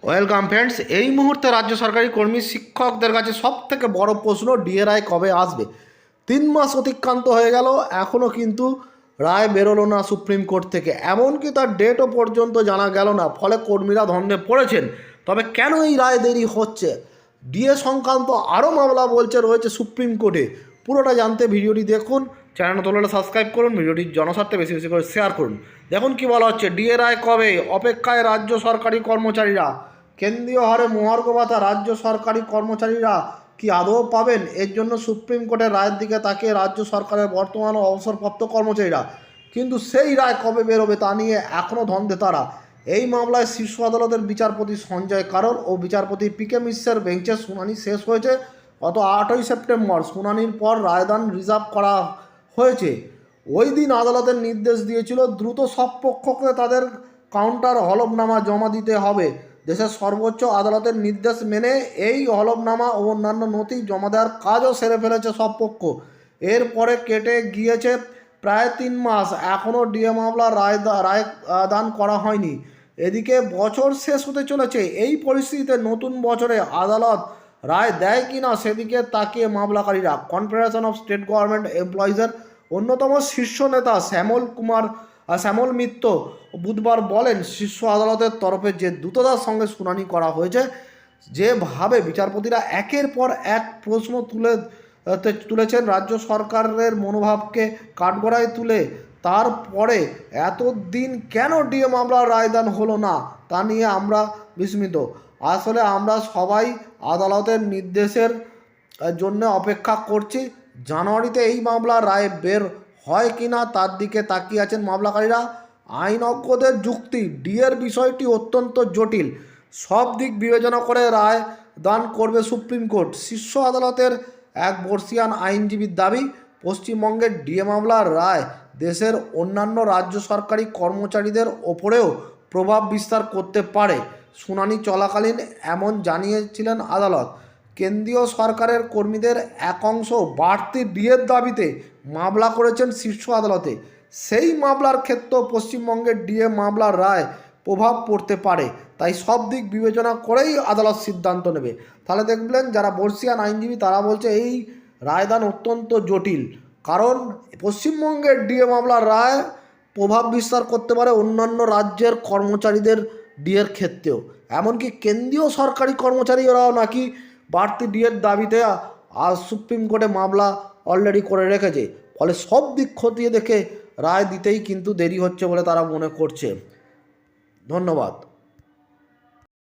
Welcome friends. এই মুহূর্তে রাজ্য সরকারি কর্মী শিক্ষকদের কাছে সব থেকে বড় প্রশ্ন, ডিএ রায় কবে আসবে? 3 মাস অতিক্রান্ত হয়ে গেল, এখনও কিন্তু রায় বেরোলো না সুপ্রিম কোর্ট থেকে। এমনকি তার ডেটও পর্যন্ত জানা গেল না, ফলে কর্মীরা ধন্দে পড়েছেন। তবে কেন এই রায় দেরি হচ্ছে? ডিএ সংক্রান্ত আরও মামলা বলছে রয়েছে সুপ্রিম কোর্টে। পুরোটা জানতে ভিডিওটি দেখুন। চ্যানেল তোলাটা সাবস্ক্রাইব করুন, ভিডিওটি জনস্বার্থে বেশি বেশি করে শেয়ার করুন। দেখুন কি বলা হচ্ছে। ডিএ রায় কবে? অপেক্ষায় রাজ্য সরকারি কর্মচারীরা। কেন্দ্রীয় হারে মহার্ঘ ভাতা রাজ্য সরকারি কর্মচারীরা কি আদৌ পাবেন? এর জন্য সুপ্রিম কোর্টের রায়ের দিকে তাকিয়ে রাজ্য সরকারের বর্তমান ও অবসরপ্রাপ্ত কর্মচারীরা। কিন্তু সেই রায় কবে বেরোবে তা নিয়ে এখনও ধন্দে তারা। এই মামলায় শীর্ষ আদালতের বিচারপতি সঞ্জয় কারোল ও বিচারপতি পিকে মিশ্রের বেঞ্চে শুনানি শেষ হয়েছে গত 8ই সেপ্টেম্বর। শুনানির পর রায়দান রিজার্ভ করা হয়েছে। ওই দিন আদালতের নির্দেশ দিয়েছিল দ্রুত সব পক্ষকে তাদের কাউন্টার হলফনামা জমা দিতে হবে। দেশের সর্বোচ্চ আদালতের নির্দেশ মেনে এই হলফনামা ও অন্যান্য নথি জমা দেওয়ার কাজও সেরে ফেলেছে সব পক্ষ। এরপরে কেটে গিয়েছে প্রায় 3 মাস, এখনও ডিএ মামলার রায় দান করা হয়নি। এদিকে বছর শেষ হতে চলেছে। এই পরিস্থিতিতে নতুন বছরে আদালত রায় দেয় কি না সেদিকে তাকিয়ে মামলাকারীরা। কনফেডারেশন অফ স্টেট গভর্নমেন্ট এমপ্লয়িজের অন্যতম শীর্ষ নেতা শ্যামল মিত্র বুধবার বলেন, শীর্ষ আদালতের তরফে যে দ্রুততার সঙ্গে শুনানি করা হয়েছে, যেভাবে বিচারপতিরা একের পর এক প্রশ্ন তুলেছেন রাজ্য সরকারের মনোভাবকে কাঠগড়ায় তুলে, তারপরে এতদিন কেন ডিএ মামলার রায়দান হলো না তা নিয়ে আমরা বিস্মিত। আসলে আমরা সবাই আদালতের নির্দেশের জন্য অপেক্ষা করছি। জানুয়ারিতে এই মামলার রায় বের হয় কি না তার দিকে তাকিয়ে আছেন মামলাকারীরা। আইনজ্ঞদের যুক্তি, ডিএর বিষয়টি অত্যন্ত জটিল, সব দিক বিবেচনা করে রায় দান করবে সুপ্রিম কোর্ট। শীর্ষ আদালতের এক বর্ষিয়ান আইনজীবীর দাবি, পশ্চিমবঙ্গের ডিএ মামলার রায় দেশের অন্যান্য রাজ্য সরকারি কর্মচারীদের ওপরেও প্রভাব বিস্তার করতে পারে। শুনানি চলাকালীন এমন জানিয়েছিলেন আদালত। কেন্দ্রীয় সরকারের কর্মীদের এক অংশ বাড়তি ডিএর দাবিতে মামলা করেছেন শীর্ষ আদালতে। সেই মামলার ক্ষেত্রেও পশ্চিমবঙ্গের ডিএ মামলার রায় প্রভাব পড়তে পারে। তাই সব দিক বিবেচনা করেই আদালত সিদ্ধান্ত নেবে। তাহলে দেখবেন যারা বর্ষিয়ান আইনজীবী তারা বলছে এই রায়দান অত্যন্ত জটিল, কারণ পশ্চিমবঙ্গের ডিএ মামলার রায় প্রভাব বিস্তার করতে পারে অন্যান্য রাজ্যের কর্মচারীদের ডিএর ক্ষেত্রেও। এমনকি কেন্দ্রীয় সরকারি কর্মচারীরাও নাকি বাড়তি ডিএর দাবিতে আজ সুপ্রিম কোর্টে মামলা অলরেডি করে রেখেছে। ফলে সব দিক খতিয়ে দেখে রায় দিতেই কিন্তু দেরি হচ্ছে বলে তারা মনে করছে। ধন্যবাদ।